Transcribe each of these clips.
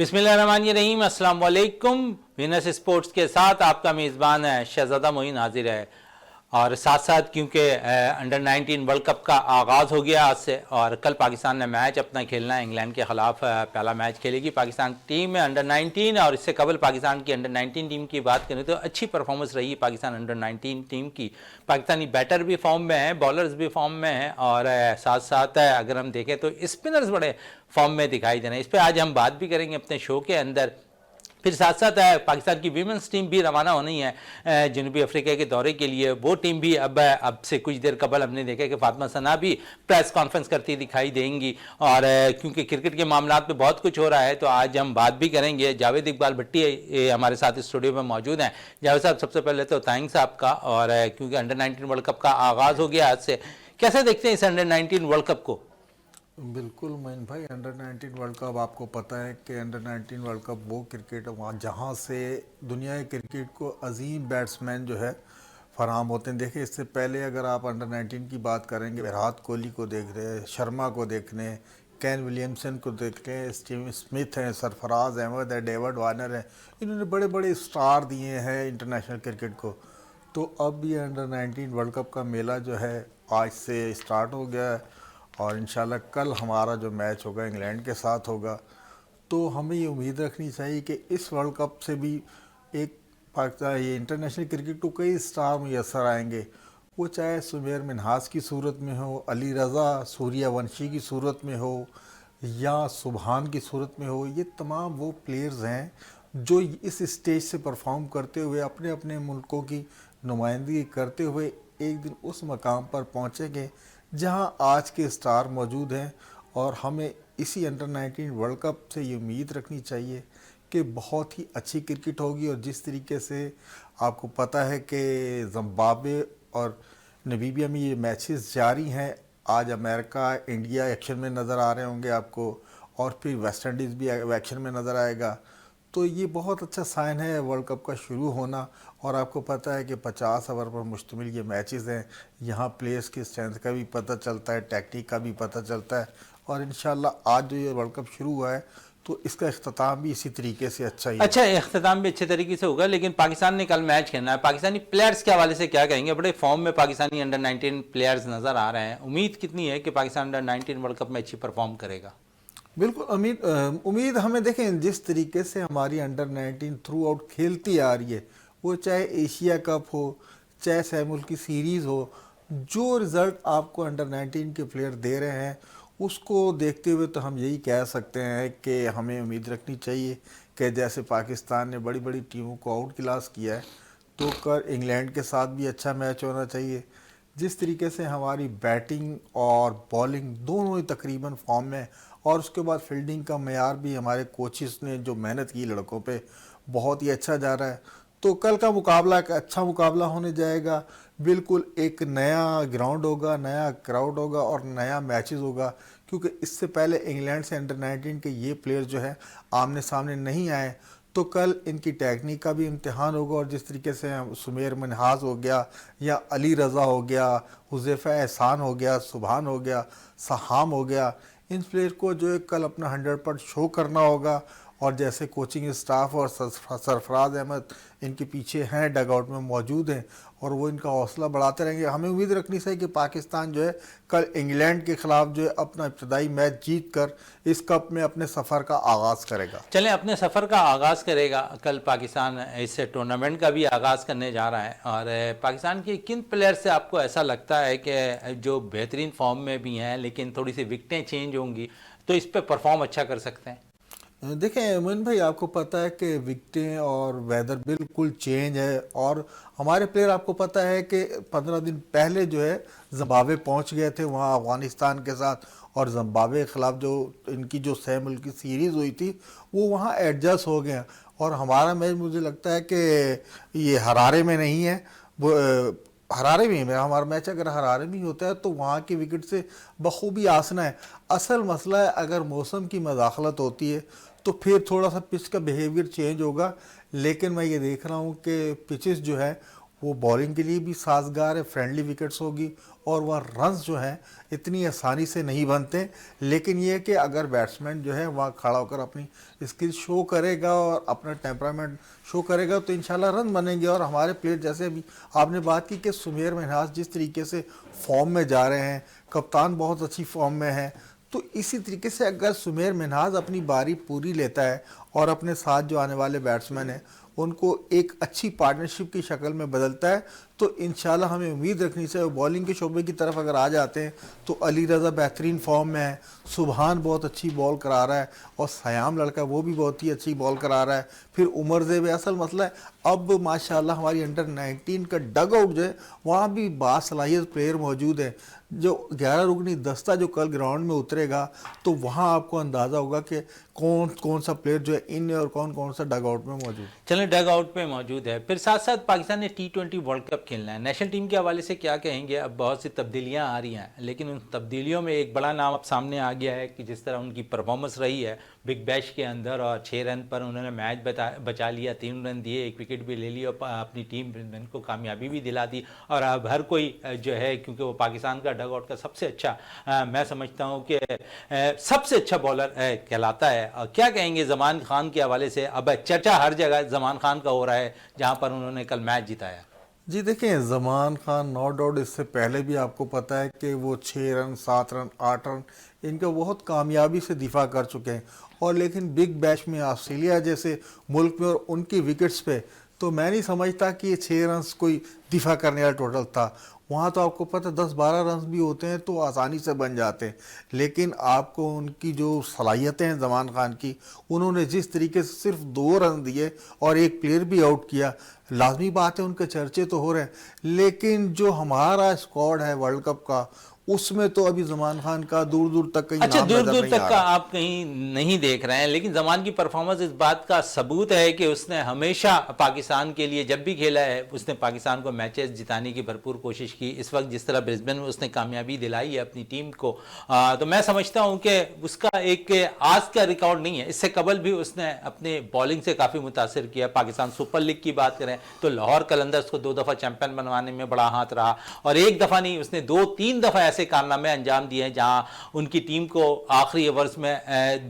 بسم اللہ الرحمن الرحیم، السلام علیکم۔ وینس اسپورٹس کے ساتھ آپ کا میزبان ہے شہزادہ معین حاضر ہے، اور ساتھ ساتھ کیونکہ انڈر 19 ورلڈ کپ کا آغاز ہو گیا آج سے، اور کل پاکستان نے میچ اپنا کھیلنا ہے انگلینڈ کے خلاف۔ پہلا میچ کھیلے گی پاکستان ٹیم میں انڈر 19، اور اس سے قبل پاکستان کی انڈر 19 ٹیم کی بات کریں تو اچھی پرفارمنس رہی پاکستان انڈر 19 ٹیم کی۔ پاکستانی بیٹر بھی فارم میں ہیں، بالرز بھی فارم میں ہیں، اور ساتھ ساتھ اگر ہم دیکھیں تو اسپنرز بڑے فارم میں دکھائی دے رہے ہیں۔ اس پہ آج ہم بات بھی کریں گے اپنے شو کے اندر۔ پھر ساتھ ساتھ پاکستان کی ویمنز ٹیم بھی روانہ ہونی ہے جنوبی افریقہ کے دورے کے لیے۔ وہ ٹیم بھی اب سے کچھ دیر قبل ہم نے دیکھا کہ فاطمہ ثنا بھی پریس کانفرنس کرتی دکھائی دیں گی، اور کیونکہ کرکٹ کے معاملات پہ بہت کچھ ہو رہا ہے تو آج ہم بات بھی کریں گے۔ جاوید اقبال بھٹی ہمارے ساتھ اسٹوڈیو میں موجود ہیں۔ جاوید صاحب، سب سے پہلے تو تھینکس آپ کا، اور کیونکہ انڈر 19 ورلڈ کپ کا آغاز ہو گیا آج سے، کیسے دیکھتے ہیں اس انڈر 19 ورلڈ کپ کو؟ بالکل معین بھائی، انڈر 19 ورلڈ کپ آپ کو پتہ ہے کہ انڈر 19 ورلڈ کپ وہ کرکٹ وہاں جہاں سے دنیا کے کرکٹ کو عظیم بیٹسمین جو ہے فراہم ہوتے ہیں۔ دیکھیں، اس سے پہلے اگر آپ انڈر 19 کی بات کریں گے، وراٹ کوہلی کو دیکھ رہے ہیں، شرما کو دیکھ رہے ہیں، کین ولیمسن کو دیکھ رہے ہیں، اسٹیو اسمتھ ہیں، سرفراز احمد ہے، ڈیوڈ وارنر ہے، انہوں نے بڑے بڑے اسٹار دیے ہیں انٹرنیشنل کرکٹ کو۔ تو اب یہ انڈر 19 ورلڈ کپ کا میلہ جو ہے آج سے اسٹارٹ ہو گیا ہے، اور انشاءاللہ کل ہمارا جو میچ ہوگا انگلینڈ کے ساتھ ہوگا۔ تو ہمیں یہ امید رکھنی چاہیے کہ اس ورلڈ کپ سے بھی ایک پاکستان یہ انٹرنیشنل کرکٹ کو کئی اسٹار میسر آئیں گے، وہ چاہے سمیر منہاس کی صورت میں ہو، علی رضا سوریہ ونشی کی صورت میں ہو، یا سبحان کی صورت میں ہو۔ یہ تمام وہ پلیئرز ہیں جو اس اسٹیج سے پرفارم کرتے ہوئے اپنے اپنے ملکوں کی نمائندگی کرتے ہوئے ایک دن اس مقام پر پہنچیں گے جہاں آج کے اسٹار موجود ہیں۔ اور ہمیں اسی انڈر 19 ورلڈ کپ سے یہ امید رکھنی چاہیے کہ بہت ہی اچھی کرکٹ ہوگی، اور جس طریقے سے آپ کو پتہ ہے کہ زمبابوے اور نمیبیا میں یہ میچز جاری ہیں۔ آج امریکہ، انڈیا ایکشن میں نظر آ رہے ہوں گے آپ کو، اور پھر ویسٹ انڈیز بھی ایکشن میں نظر آئے گا۔ تو یہ بہت اچھا سائن ہے ورلڈ کپ کا شروع ہونا، اور آپ کو پتہ ہے کہ 50 اوور پر مشتمل یہ میچز ہیں۔ یہاں پلیئرز کی اسٹرینتھ کا بھی پتہ چلتا ہے، ٹیکنیک کا بھی پتہ چلتا ہے، اور انشاءاللہ آج جو یہ ورلڈ کپ شروع ہوا ہے تو اس کا اختتام بھی اسی طریقے سے اچھا ہی ہوگا۔ اچھا، اختتام بھی اچھے طریقے سے ہوگا، لیکن پاکستان نے کل میچ کھیلنا ہے۔ پاکستانی پلیئرز کے حوالے سے کیا کہیں گے؟ بڑے فارم میں پاکستانی انڈر 19 پلیئرز نظر آ رہے ہیں، امید کتنی ہے کہ پاکستان انڈر 19 ورلڈ کپ میں اچھی پرفارم کرے گا؟ بالکل امید ہمیں دیکھیں جس طریقے سے ہماری انڈر 19 تھرو آؤٹ کھیلتی آ رہی ہے، وہ چاہے ایشیا کپ ہو، چاہے سہ ملکی سیریز ہو، جو رزلٹ آپ کو انڈر 19 کے پلیئر دے رہے ہیں اس کو دیکھتے ہوئے تو ہم یہی کہہ سکتے ہیں کہ ہمیں امید رکھنی چاہیے کہ جیسے پاکستان نے بڑی بڑی ٹیموں کو آؤٹ کلاس کیا ہے، تو کل انگلینڈ کے ساتھ بھی اچھا میچ ہونا چاہیے۔ جس طریقے سے ہماری بیٹنگ اور بالنگ دونوں ہی تقریباً فارم میں، اور اس کے بعد فیلڈنگ کا معیار بھی ہمارے کوچز نے جو محنت کی لڑکوں پہ بہت ہی اچھا جا رہا ہے، تو کل کا مقابلہ ایک اچھا مقابلہ ہونے جائے گا۔ بالکل ایک نیا گراؤنڈ ہوگا، نیا کراؤڈ ہوگا، اور نیا میچز ہوگا، کیونکہ اس سے پہلے انگلینڈ سے انڈر 19 کے یہ پلیئر جو ہے آمنے سامنے نہیں آئے، تو کل ان کی ٹیکنیک کا بھی امتحان ہوگا۔ اور جس طریقے سے سمیر منہاس ہو گیا، یا علی رضا ہو گیا، حذیفہ احسان ہو گیا، سبحان ہو گیا، سہام ہو گیا، ان پلیئر کو جو ہے کل اپنا 100% شو کرنا ہوگا۔ اور جیسے کوچنگ اسٹاف اور سرفراز احمد ان کے پیچھے ہیں، ڈگ آؤٹ میں موجود ہیں، اور وہ ان کا حوصلہ بڑھاتے رہیں گے۔ ہمیں امید رکھنی چاہیے کہ پاکستان جو ہے کل انگلینڈ کے خلاف جو ہے اپنا ابتدائی میچ جیت کر اس کپ میں اپنے سفر کا آغاز کرے گا۔ چلیں، اپنے سفر کا آغاز کرے گا کل پاکستان، اس ٹورنامنٹ کا بھی آغاز کرنے جا رہا ہے۔ اور پاکستان کے کن پلیئر سے آپ کو ایسا لگتا ہے کہ جو بہترین فارم میں بھی ہیں لیکن تھوڑی سی وکٹیں چینج ہوں گی تو اس پہ پرفارم اچھا کر سکتے ہیں؟ دیکھیں امین بھائی، آپ کو پتہ ہے کہ وکٹیں اور ویدر بالکل چینج ہے، اور ہمارے پلیئر آپ کو پتہ ہے کہ 15 دن پہلے جو ہے زمبابوے پہنچ گئے تھے وہاں افغانستان کے ساتھ، اور زمبابوے کے خلاف جو ان کی جو سہ ملکی سیریز ہوئی تھی وہ وہاں ایڈجسٹ ہو گئے، اور ہمارا میچ مجھے لگتا ہے کہ یہ ہرارے میں نہیں ہے، ہرارے میں ہمارا میچ اگر ہرارے میں ہوتا ہے تو وہاں کی وکٹ سے بخوبی آسنا ہے۔ اصل مسئلہ ہے اگر موسم کی مداخلت ہوتی ہے تو پھر تھوڑا سا پچ کا بیہیویئر چینج ہوگا، لیکن میں یہ دیکھ رہا ہوں کہ پچز جو ہے وہ بولنگ کے لیے بھی سازگار ہے، فرینڈلی وکٹس ہوگی اور وہ رنز جو ہیں اتنی آسانی سے نہیں بنتے، لیکن یہ کہ اگر بیٹسمین جو ہے وہاں کھڑا ہو کر اپنی اسکل شو کرے گا اور اپنا ٹیمپرامنٹ شو کرے گا تو انشاءاللہ رن بنیں گے. اور ہمارے پلیئر جیسے ابھی آپ نے بات کی کہ سمیر منہاس جس طریقے سے فارم میں جا رہے ہیں، کپتان بہت اچھی فارم میں ہے، تو اسی طریقے سے اگر سمیر منہاس اپنی باری پوری لیتا ہے اور اپنے ساتھ جو آنے والے بیٹسمین ہیں ان کو ایک اچھی پارٹنرشپ کی شکل میں بدلتا ہے تو انشاءاللہ ہمیں امید رکھنی چاہیے. بالنگ کے شعبے کی طرف اگر آ جاتے ہیں تو علی رضا بہترین فارم میں ہے، سبحان بہت اچھی بال کرا رہا ہے اور سیام لڑکا وہ بھی بہت ہی اچھی بال کرا رہا ہے. پھر عمر زیب، اصل مسئلہ ہے اب ماشاءاللہ ہماری انڈر 19 کا ڈگ آؤٹ جو ہے وہاں بھی باصلاحیت پلیئر موجود ہے. جو 11 رکنی دستہ جو کل گراؤنڈ میں اترے گا تو وہاں آپ کو اندازہ ہوگا کہ کون سا پلیئر جو ہے ان اور کون سا ڈگ آؤٹ میں موجود ہے. چلیں ڈگ آؤٹ پہ موجود ہے. پھر ساتھ ساتھ پاکستان نے T20 ورلڈ کپ کھیلنا ہے. نیشنل ٹیم کے حوالے سے کیا کہیں گے؟ اب بہت سی تبدیلیاں آ رہی ہیں لیکن ان تبدیلیوں میں ایک بڑا نام اب سامنے آ گیا ہے کہ جس طرح ان کی پرفارمنس رہی ہے بگ بیش کے اندر اور 6 رن پر انہوں نے میچ بچا لیا، 3 رن دیے، 1 وکٹ بھی لے لی اور اپنی ٹیم ان کو کامیابی بھی دلا دی. اور اب ہر کوئی جو ہے کیونکہ وہ پاکستان کا ڈگ آؤٹ کا سب سے اچھا میں سمجھتا ہوں کہ سب سے اچھا بالر کہلاتا ہے. کیا کہیں گے زمان خان کے حوالے سے؟ اب چرچا ہر جگہ زمان خان کا ہو رہا ہے جہاں پر انہوں نے کل میچ جتایا. جی دیکھیں، زمان خان نو ڈاؤٹ اس سے پہلے بھی آپ کو پتہ ہے کہ وہ 6 رن 7 رن 8 رن ان کا بہت کامیابی سے دفاع کر چکے ہیں. اور لیکن بگ بیش میں آسٹریلیا جیسے ملک میں اور ان کی وکٹس پہ تو میں نہیں سمجھتا کہ یہ 6 رنز کوئی دفاع کرنے والا ٹوٹل تھا. وہاں تو آپ کو پتہ 10-12 رنز بھی ہوتے ہیں تو آسانی سے بن جاتے ہیں. لیکن آپ کو ان کی جو صلاحیتیں ہیں زمان خان کی، انہوں نے جس طریقے سے صرف 2 رن دیے اور ایک پلیئر بھی آؤٹ کیا، لازمی بات ہے ان کے چرچے تو ہو رہے ہیں. لیکن جو ہمارا اسکواڈ ہے ورلڈ کپ کا اس میں تو ابھی زمان خان کا دور دور تک کہیں اچھا نام دور نظر دور نہیں آ تک کا رہا. آپ کہیں نہیں دیکھ رہے ہیں، لیکن زمان کی پرفارمنس اس بات کا ثبوت ہے کہ اس نے ہمیشہ پاکستان کے لیے جب بھی کھیلا ہے اس نے پاکستان کو میچز جتانے کی بھرپور کوشش کی. اس وقت جس طرح برسبن میں اس نے کامیابی دلائی ہے اپنی ٹیم کو، تو میں سمجھتا ہوں کہ اس کا ایک آج کا ریکارڈ نہیں ہے، اس سے قبل بھی اس نے اپنے بالنگ سے کافی متاثر کیا. پاکستان سپر لیگ کی بات کریں تو لاہور قلندرز کو 2 دفعہ چیمپئن بنوانے میں بڑا ہاتھ رہا اور 1 دفعہ نہیں، اس نے 2-3 دفعہ ایسے کارنامے انجام دیے ہیں جہاں ان کی ٹیم کو آخری اوورز میں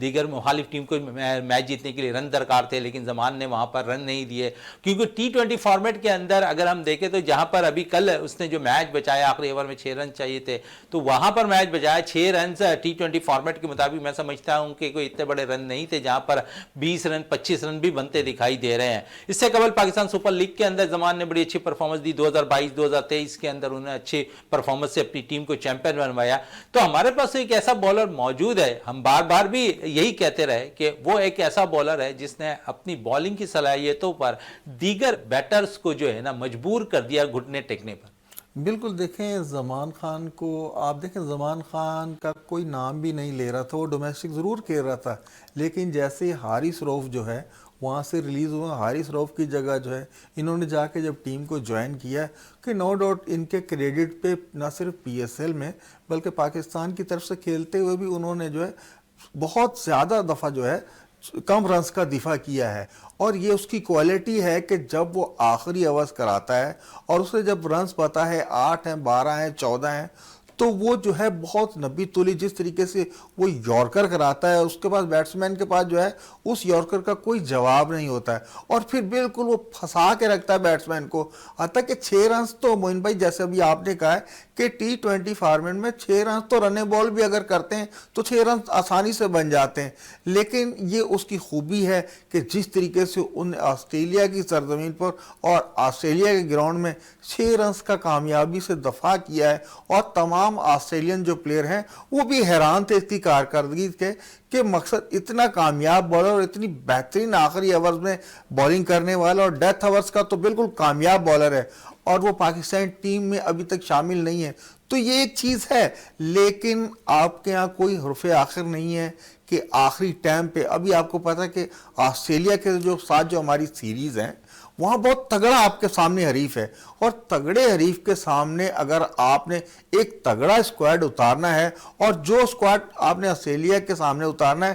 دیگر مخالف ٹیم کو میچ جیتنے کے لیے رن درکار تھے لیکن زمان نے وہاں پر رن نہیں دیے. کیونکہ T20 فارمیٹ کے اندر اگر ہم دیکھیں تو جہاں پر ابھی کل اس نے جو میچ بچایا آخری اوور میں 6 رن چاہیے تھے تو وہاں پر میچ بچایا 6 رنز T20 فارمیٹ کے مطابق میں سمجھتا ہوں کہ کوئی اتنے بڑے رن نہیں تھے جہاں پر 20 رن 25 رن بھی بنتے دکھائی دے رہے ہیں. اس سے قبل پاکستان سپر لیگ کے اندر زمان نے بڑی اچھی پرفارمنس دی، 2022-2023 کے اندر انہوں نے اچھی پرفارمنس سے اپنی ٹیم کو چیمپئن بنوایا. تو ہمارے پاس ایک ایسا بالر موجود ہے، ہم بار بار بھی یہی کہتے رہے کہ وہ ایک ایسا بالر ہے جس نے اپنی بالنگ کی صلاحیتوں پر دیگر بیٹرز کو جو ہے نا مجبور کر دیا گھٹنے ٹیکنے پر. بالکل. دیکھیں زمان خان کو آپ دیکھیں، زمان خان کا کوئی نام بھی نہیں لے رہا تھا، وہ ڈومیسٹک ضرور کھیل رہا تھا لیکن جیسے حارث روف جو ہے وہاں سے ریلیز ہوا، حارث روف کی جگہ جو ہے انہوں نے جا کے جب ٹیم کو جوائن کیا کہ نو ڈاؤٹ ان کے کریڈٹ پہ نہ صرف PSL میں بلکہ پاکستان کی طرف سے کھیلتے ہوئے بھی انہوں نے جو ہے بہت زیادہ دفعہ جو ہے کم رنز کا دفاع کیا ہے. اور یہ اس کی کوالٹی ہے کہ جب وہ آخری اوورز کراتا ہے اور اسے جب رنز پتا ہے 8 ہیں 12 ہیں 14 ہیں تو وہ جو ہے بہت نبی تولی جس طریقے سے وہ یارکر کراتا ہے اس کے پاس بیٹسمین کے پاس جو ہے اس یارکر کا کوئی جواب نہیں ہوتا ہے اور پھر بالکل وہ پھنسا کے رکھتا ہے بیٹسمین کو. حتیٰ کہ 6 رنز تو موین بھائی جیسے ابھی آپ نے کہا ہے کہ T20 فارمیٹ میں 6 رنز تو رن بال بھی اگر کرتے ہیں تو 6 رنز آسانی سے بن جاتے ہیں. لیکن یہ اس کی خوبی ہے کہ جس طریقے سے ان نے آسٹریلیا کی سرزمین پر اور آسٹریلیا کے گراؤنڈ میں 6 رنز کا کامیابی سے دفاع کیا ہے اور تمام آسٹریلین جو پلیئر ہیں وہ بھی حیران تھے اس کی کارکردگی کے کہ مقصد اتنا کامیاب بالر اور اتنی بہترین آخری اوورز میں بالنگ کرنے والا اور ڈیتھ اوورز کا تو بالکل کامیاب بالر ہے اور وہ پاکستان ٹیم میں ابھی تک شامل نہیں ہے. تو یہ ایک چیز ہے لیکن آپ کے ہاں کوئی حرف آخر نہیں ہے کہ آخری ٹائم پہ ابھی آپ کو پتا ہے کہ آسٹریلیا کے جو ساتھ جو ہماری سیریز ہیں وہاں بہت تگڑا آپ کے سامنے حریف ہے اور تگڑے حریف کے سامنے اگر آپ نے ایک تگڑا اسکواڈ اتارنا ہے اور جو اسکواڈ آپ نے آسٹریلیا کے سامنے اتارنا ہے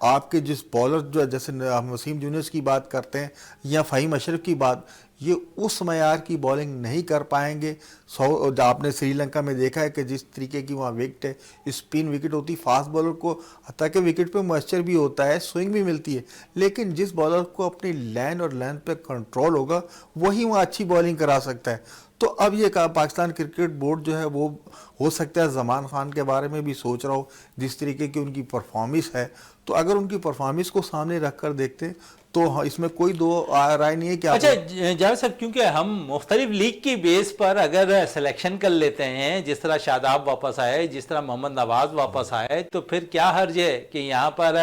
آپ کے جس بولر جو جیسے ہم وسیم یونس کی بات کرتے ہیں یا فہیم اشرف کی بات، یہ اس معیار کی بولنگ نہیں کر پائیں گے. آپ نے سری لنکا میں دیکھا ہے کہ جس طریقے کی وہاں وکٹ ہے، اسپن وکٹ ہوتی، فاسٹ بولر کو حتیٰ کہ وکٹ پہ موئسچر بھی ہوتا ہے، سوئنگ بھی ملتی ہے، لیکن جس بولر کو اپنی لین اور لینتھ پہ کنٹرول ہوگا وہی وہاں اچھی بولنگ کرا سکتا ہے. تو اب یہ کہا پاکستان کرکٹ بورڈ جو ہے وہ ہو سکتا ہے زمان خان کے بارے میں بھی سوچ رہا ہو، جس طریقے کی ان کی پرفارمنس ہے. تو اگر ان کی پرفارمنس کو سامنے رکھ کر دیکھتے ہیں تو اس میں کوئی دو رائے نہیں ہے کہ اچھا جاوید صاحب، کیونکہ ہم مختلف لیگ کی بیس پر اگر سلیکشن کر لیتے ہیں، جس طرح شاداب واپس آئے، جس طرح محمد نواز واپس آئے، تو پھر کیا حرج ہے کہ یہاں پر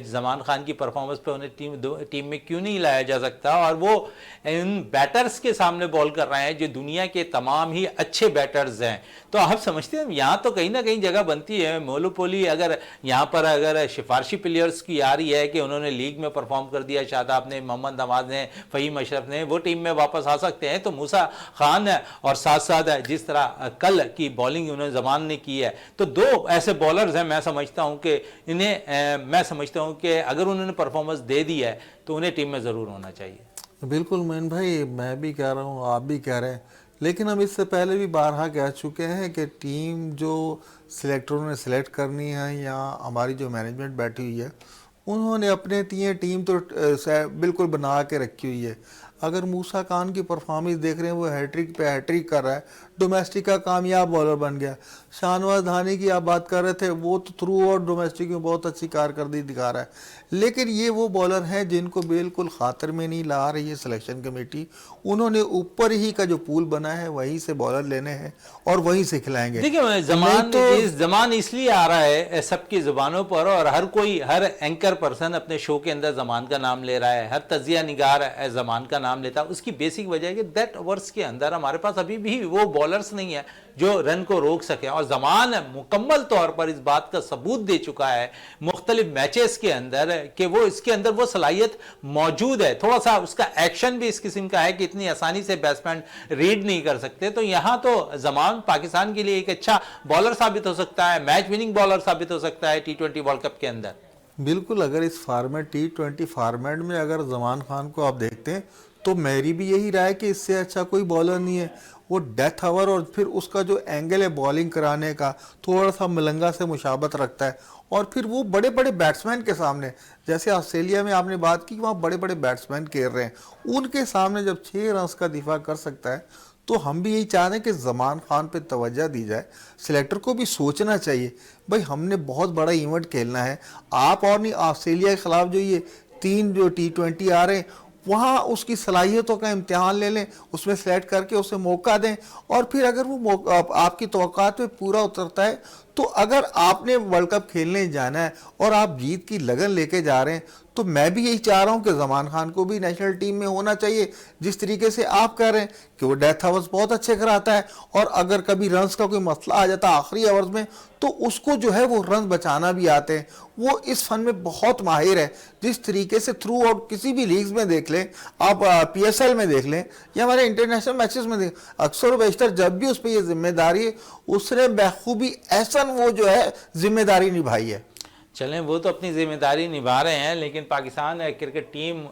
زمان خان کی پرفارمنس پہ انہیں ٹیم میں کیوں نہیں لایا جا سکتا؟ اور وہ ان بیٹرز کے سامنے بال کر رہے ہیں جو دنیا کے تمام ہی اچھے بیٹرز ہیں. تو آپ سمجھتے ہیں یہاں تو کہیں نہ کہیں جگہ بنتی ہے. مولوپولی اگر یہاں پر اگر سفارشی پلیئرز کی آ رہی ہے کہ انہوں نے لیگ میں پرفارم کر دیا، شاداب نے، محمد نواز نے، فہیم اشرف نے، وہ ٹیم میں واپس آ سکتے ہیں، تو موسیٰ خان اور ساتھ ساتھ جس طرح کل کی بولنگ انہوں نے زمان نے کی ہے، تو دو ایسے بولرز ہیں. میں سمجھتا ہوں کہ اگر انہوں نے پرفارمنس دے دی ہے تو انہیں ٹیم میں ضرور ہونا چاہیے. بالکل معین بھائی، میں بھی کہہ رہا ہوں، آپ بھی کہہ رہے ہیں، لیکن ہم اس سے پہلے بھی بارہا کہہ چکے ہیں کہ ٹیم جو سلیکٹروں نے سلیکٹ کرنی ہے یا ہماری جو مینجمنٹ بیٹھی ہوئی ہے انہوں نے اپنے ٹیم تو بالکل بنا کے رکھی ہوئی ہے. اگر موسیٰ خان کی پرفارمنس دیکھ رہے ہیں، وہ ہیٹرک پہ ہیٹرک کر رہا ہے، ڈومیسٹک کا کامیاب بولر بن گیا. شاہنواز دھانی کی آپ بات کر رہے تھے، وہ تو تھرو آؤٹ ڈومیسٹک میں بہت اچھی کارکردگی دکھا رہا ہے، لیکن یہ وہ بولر ہیں جن کو بالکل خاطر میں نہیں لا رہی ہے سلیکشن کمیٹی. انہوں نے اوپر ہی کا جو پول بنا ہے وہیں سے بولر لینے ہیں اور وہیں سے کھلائیں گے. دیکھیں زمان اس لیے آ رہا ہے سب کی زبانوں پر، اور ہر اینکر پرسن اپنے شو کے اندر زمان کا نام لے رہا ہے، ہر تجزیہ نگار زمان کا نام لیتا ہے. اس کی بیسک وجہ ہے کہ دیٹ اوورز کے اندر ہمارے پاس ابھی بھی وہ بولرز نہیں ہیں جو رن کو روک سکے، اور زمان مکمل طور پر اس بات کا ثبوت دے چکا ہے مختلف میچز کے اندر کہ وہ اس کے اندر وہ صلاحیت موجود ہے. تھوڑا سا اس کا ایکشن بھی اس قسم کا ہے کہ اتنی آسانی سے بیٹسمین ریڈ نہیں کر سکتے. تو یہاں تو زمان پاکستان کے لیے ایک اچھا بالر ثابت ہو سکتا ہے، میچ وننگ بالر ثابت ہو سکتا ہے T20 ورلڈ کپ کے اندر. بالکل، اگر اس فارمیٹ T20 فارمیٹ میں اگر زمان خان کو آپ دیکھتے ہیں تو میری بھی یہی رائے کہ اس سے اچھا کوئی بالر نہیں ہے. وہ ڈیتھ اوور اور پھر اس کا جو اینگل ہے بالنگ کرانے کا تھوڑا سا ملنگا سے مشابہت رکھتا ہے، اور پھر وہ بڑے بڑے بیٹسمین کے سامنے، جیسے آسٹریلیا میں آپ نے بات کی وہاں بڑے بڑے بیٹسمین کھیل رہے ہیں، ان کے سامنے جب 6 رنز کا دفاع کر سکتا ہے تو ہم بھی یہی چاہ رہے ہیں کہ زمان خان پہ توجہ دی جائے. سلیکٹر کو بھی سوچنا چاہیے بھائی ہم نے بہت بڑا ایونٹ کھیلنا ہے. آپ اور نہیں، آسٹریلیا کے خلاف جو یہ 3 جو T20 آ رہے ہیں وہاں اس کی صلاحیتوں کا امتحان لے لیں، اس میں سلیکٹ کر کے اسے موقع دیں، اور پھر اگر وہ آپ کی توقعات پہ پورا اترتا ہے تو اگر آپ نے ورلڈ کپ کھیلنے جانا ہے اور آپ جیت کی لگن لے کے جا رہے ہیں تو میں بھی یہی چاہ رہا ہوں کہ زمان خان کو بھی نیشنل ٹیم میں ہونا چاہیے. جس طریقے سے آپ کہہ رہے ہیں کہ وہ ڈیتھ اوورز بہت اچھے کراتا ہے، اور اگر کبھی رنز کا کوئی مسئلہ آ جاتا ہے آخری اوورز میں تو اس کو جو ہے وہ رنز بچانا بھی آتے ہیں. وہ اس فن میں بہت ماہر ہے. جس طریقے سے تھرو آؤٹ کسی بھی لیگز میں دیکھ لیں، آپ PSL میں دیکھ لیں یا ہمارے انٹرنیشنل میچز میں دیکھ، اکثر و بیشتر جب بھی اس پہ یہ ذمہ داری ہے اس نے بخوبی احسن وہ جو ہے ذمہ داری نبھائی ہے. چلیں وہ تو اپنی ذمہ داری نبھا رہے ہیں، لیکن پاکستان کرکٹ ٹیم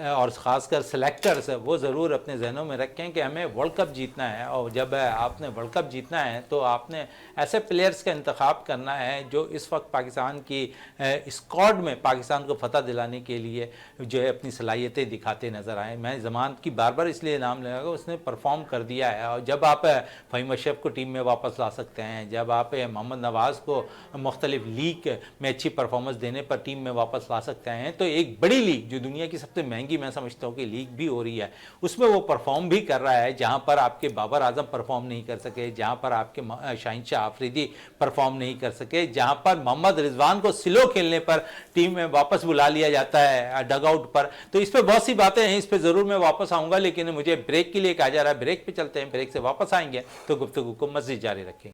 اور خاص کر سلیکٹرز وہ ضرور اپنے ذہنوں میں رکھیں کہ ہمیں ورلڈ کپ جیتنا ہے، اور جب آپ نے ورلڈ کپ جیتنا ہے تو آپ نے ایسے پلیئرز کا انتخاب کرنا ہے جو اس وقت پاکستان کی اسکواڈ میں پاکستان کو فتح دلانے کے لیے جو ہے اپنی صلاحیتیں دکھاتے نظر آئیں. میں زمان کی بار بار اس لیے نام لے گا، اس نے پرفارم کر دیا ہے، اور جب آپ فہیم اشرف کو ٹیم میں واپس لا سکتے ہیں، جب آپ محمد نواز کو مختلف لیگ میں اچھی پرفارمنس دینے پر ٹیم میں واپس لا سکتے ہیں، تو ایک بڑی لیگ جو دنیا کی سب سے مہنگی میں سمجھتا ہوں کہ لیگ بھی ہو رہی ہے اس میں وہ پرفارم بھی کر رہا ہے، جہاں پر آپ کے بابر اعظم پرفارم نہیں کر سکے، جہاں پر آپ کے شاہین شاہ آفریدی پرفارم نہیں کر سکے، جہاں پر محمد رضوان کو سلو کھیلنے پر ٹیم میں واپس بلا لیا جاتا ہے ڈگ آؤٹ پر. تو اس پہ بہت سی باتیں ہیں، اس پہ ضرور میں واپس آؤں گا، لیکن مجھے بریک کے لیے کہا جا رہا ہے، بریک پہ چلتے ہیں، بریک سے واپس آئیں گے تو گفتگو کو مزید جاری رکھیں گے.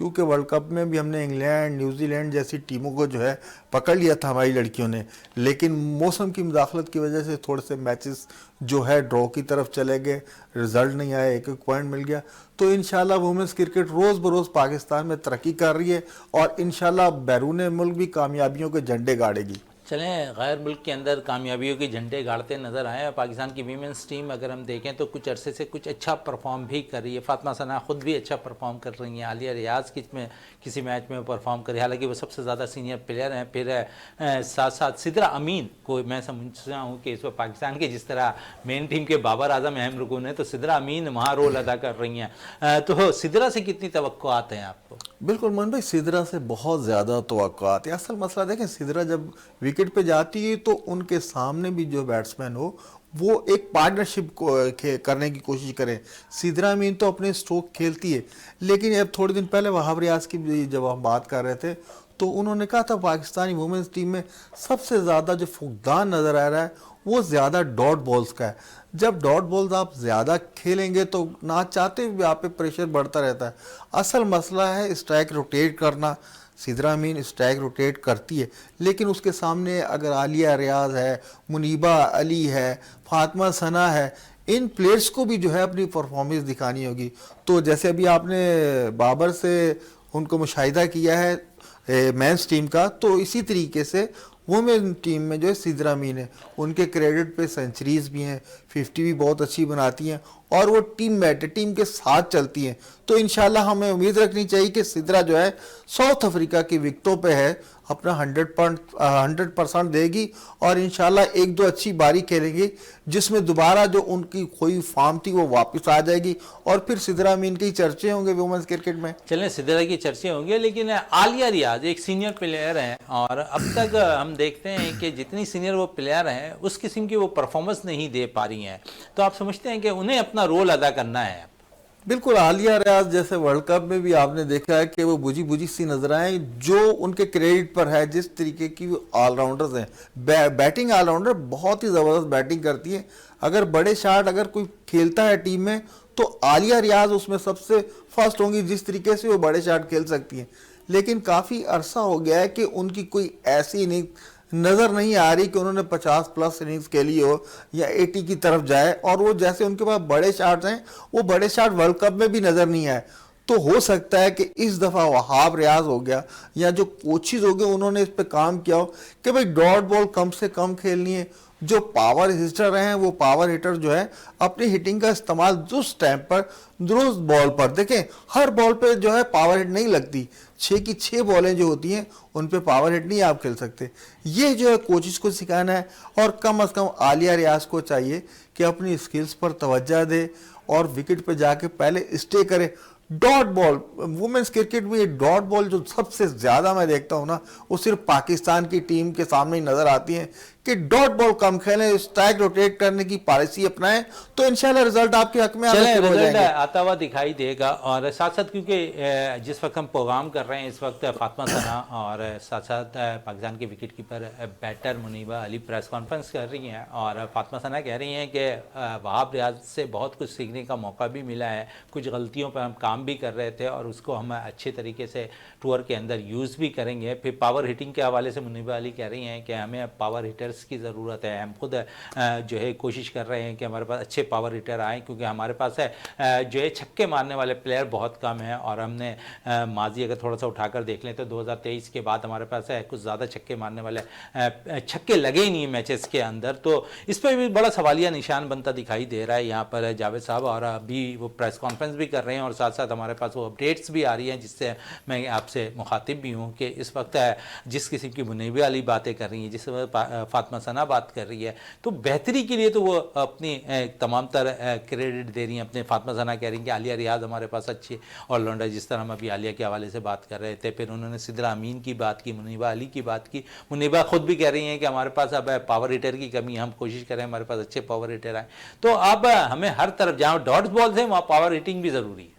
کیونکہ ورلڈ کپ میں بھی ہم نے انگلینڈ نیوزی لینڈ جیسی ٹیموں کو جو ہے پکڑ لیا تھا ہماری لڑکیوں نے، لیکن موسم کی مداخلت کی وجہ سے تھوڑے سے میچز جو ہے ڈرا کی طرف چلے گئے، رزلٹ نہیں آیا، ایک پوائنٹ مل گیا. تو انشاءاللہ وومنس کرکٹ روز بروز پاکستان میں ترقی کر رہی ہے اور انشاءاللہ بیرون ملک بھی کامیابیوں کے جھنڈے گاڑے گی. چلیں غیر ملک کے اندر کامیابیوں کے جھنڈے گاڑتے نظر آئے ہیں. پاکستان کی ویمنس ٹیم اگر ہم دیکھیں تو کچھ عرصے سے کچھ اچھا پرفارم بھی کر رہی ہے. فاطمہ ثنا خود بھی اچھا پرفارم کر رہی ہیں. عالیہ ریاض کسی میچ میں پرفارم کری، حالانکہ وہ سب سے زیادہ سینئر پلیئر ہیں. پھر ساتھ ساتھ سدرا امین کو میں سمجھتا ہوں کہ اس وقت پاکستان کے جس طرح مین ٹیم کے بابر اعظم اہم رکن ہیں، تو سدرا امین وہاں رول ادا کر رہی ہیں. تو سدرا سے کتنی توقعات ہیں آپ کو؟ بالکل من بھائی، سدرا سے بہت زیادہ توقعات ہیں. اصل مسئلہ دیکھیں، سدرا جب وکٹ پہ جاتی ہے تو ان کے سامنے بھی جو بیٹسمین ہو وہ ایک پارٹنرشپ کرنے کی کوشش کریں. سدرا امین تو اپنے سٹروک کھیلتی ہے، لیکن اب تھوڑے دن پہلے وہاب ریاض کی جب ہم بات کر رہے تھے تو انہوں نے کہا تھا پاکستانی وومنس ٹیم میں سب سے زیادہ جو فقدان نظر آ رہا ہے وہ زیادہ ڈاٹ بالز کا ہے. جب ڈاٹ بالز آپ زیادہ کھیلیں گے تو نہ چاہتے بھی آپ پہ پریشر بڑھتا رہتا ہے. اصل مسئلہ ہے اسٹرائک روٹیٹ کرنا. سدرا امین اسٹرائک روٹیٹ کرتی ہے، لیکن اس کے سامنے اگر عالیہ ریاض ہے، منیبہ علی ہے، فاطمہ ثنا ہے، ان پلیئرز کو بھی جو ہے اپنی پرفارمنس دکھانی ہوگی. تو جیسے ابھی آپ نے بابر سے ان کو مشاہدہ کیا ہے مینس ٹیم کا، تو اسی طریقے سے وومن ٹیم میں جو ہے سدرا امین ہے، ان کے کریڈٹ پہ سینچریز بھی ہیں، 50 بھی بہت اچھی بناتی ہیں اور وہ ٹیم میٹ ٹیم کے ساتھ چلتی ہیں. تو انشاءاللہ ہمیں امید رکھنی چاہیے کہ سدرا جو ہے ساؤتھ افریقہ کی وکٹوں پہ ہے اپنا 100% دے گی اور انشاءاللہ ایک دو اچھی باری کھیلیں گی جس میں دوبارہ جو ان کی کوئی فارم تھی وہ واپس آ جائے گی اور پھر سدرا امین کے چرچے ہوں گے وومنس کرکٹ میں. چلیں سدرا کی چرچے ہوں گے، لیکن عالیہ ریاض ایک سینئر پلیئر ہیں اور اب تک ہم دیکھتے ہیں کہ جتنی سینئر وہ پلیئر ہیں اس قسم کی وہ پرفارمنس نہیں دے پا رہی ہیں. تو آپ سمجھتے ہیں کہ انہیں اپنا رول ادا کرنا ہے؟ بالکل. عالیہ ریاض جیسے ورلڈ کپ میں بھی آپ نے دیکھا ہے کہ وہ بجھی بجھی سی نظر آئیں، جو ان کے کریڈٹ پر ہے جس طریقے کی وہ آل راؤنڈرز ہیں. بیٹنگ آل راؤنڈر بہت ہی زبردست بیٹنگ کرتی ہے. اگر بڑے شاٹ اگر کوئی کھیلتا ہے ٹیم میں تو عالیہ ریاض اس میں سب سے فرسٹ ہوں گی، جس طریقے سے وہ بڑے شاٹ کھیل سکتی ہیں. لیکن کافی عرصہ ہو گیا ہے کہ ان کی کوئی ایسی اننگ نظر نہیں آ رہی کہ انہوں نے 50+ اننگز کھیلی ہو یا 80 کی طرف جائے، اور وہ جیسے ان کے پاس بڑے شاٹس ہیں وہ بڑے شاٹ ورلڈ کپ میں بھی نظر نہیں آئے. تو ہو سکتا ہے کہ اس دفعہ وہاب ریاض ہو گیا یا جو کوچز ہو گئے انہوں نے اس پہ کام کیا ہو کہ بھئی ڈاٹ بال کم سے کم کھیلنی ہے. جو پاور ہٹر ہیں وہ پاور ہٹر جو ہے اپنی ہٹنگ کا استعمال درست ٹائم پر درست بال پر، دیکھیں ہر بال پہ جو ہے پاور ہٹ نہیں لگتی، 6 کی 6 بالیں جو ہوتی ہیں ان پہ پاور ہٹ نہیں آپ کھیل سکتے. یہ جو ہے کوچز کو سکھانا ہے اور کم از کم عالیہ ریاض کو چاہیے کہ اپنی اسکلز پر توجہ دے اور وکٹ پہ جا کے پہلے اسٹے کرے. ڈاٹ بال وومنس کرکٹ میں یہ ڈاٹ بال جو سب سے زیادہ میں دیکھتا ہوں نا وہ صرف پاکستان کی ٹیم کے سامنے ہی نظر آتی ہیں کہ ڈاٹ بال کم کھیلیں، اسٹرائک روٹیٹ کرنے کی پالیسی اپنائیں تو انشاءاللہ رزلٹ آپ کے حق میں آنے شروع ہو جائیں گے. آتا ہوا دکھائی دے گا. اور ساتھ ساتھ کیونکہ جس وقت ہم پروگرام کر رہے ہیں اس وقت فاطمہ ثنا اور ساتھ ساتھ پاکستان کے وکٹ کیپر بیٹر منیبہ علی پریس کانفرنس کر رہی ہیں اور فاطمہ ثنا کہہ رہی ہیں کہ وہاب ریاض سے بہت کچھ سیکھنے کا موقع بھی ملا ہے، کچھ غلطیوں پر ہم کام بھی کر رہے تھے اور اس کو ہم اچھے طریقے سے ٹور کے اندر یوز بھی کریں گے. پھر پاور ہٹنگ کے حوالے سے منیبہ علی کہہ رہی ہیں کہ ہمیں پاور ہٹرز کی ضرورت ہے. ہم خود جو ہے کوشش کر رہے ہیں کہ ہمارے پاس اچھے پاور ہٹر آئیں کیونکہ ہمارے پاس ہے جو ہے چھکے مارنے والے پلیئر بہت کم ہیں اور ہم نے ماضی اگر تھوڑا سا اٹھا کر دیکھ لیں تو 2023 کے بعد ہمارے پاس ہے کچھ زیادہ چھکے مارنے والے چھکے لگے ہی نہیں میچز کے اندر. تو اس پہ بھی بڑا سوالیہ نشان بنتا دکھائی دے رہا ہے یہاں پر جاوید صاحب، اور ابھی وہ پریس کانفرنس بھی کر رہے ہیں اور ساتھ ساتھ ہمارے پاس وہ اپڈیٹس بھی آ رہی ہیں جس سے میں آپ سے مخاطب بھی ہوں کہ اس وقت جس قسم کی منیبہ علی باتیں کر رہی ہیں، جس فاطمہ ثنا بات کر رہی ہے تو بہتری کے لیے تو وہ اپنی تمام تر کریڈٹ دے رہی ہیں. اپنے فاطمہ ثنا کہہ رہی ہیں کہ عالیہ ریاض ہمارے پاس اچھی آل راؤنڈر، جس طرح ہم ابھی عالیہ کے حوالے سے بات کر رہے تھے. پھر انہوں نے سدرا امین کی بات کی، منیبہ علی کی بات کی. منیبہ خود بھی کہہ رہی ہیں کہ ہمارے پاس اب پاور ہٹر کی کمی، ہم کوشش کریں ہمارے پاس اچھے پاور ہٹر آئیں. تو اب ہمیں ہر طرف جہاں ڈاٹ بالز ہیں وہاں پاور ہٹنگ بھی ضروری ہے.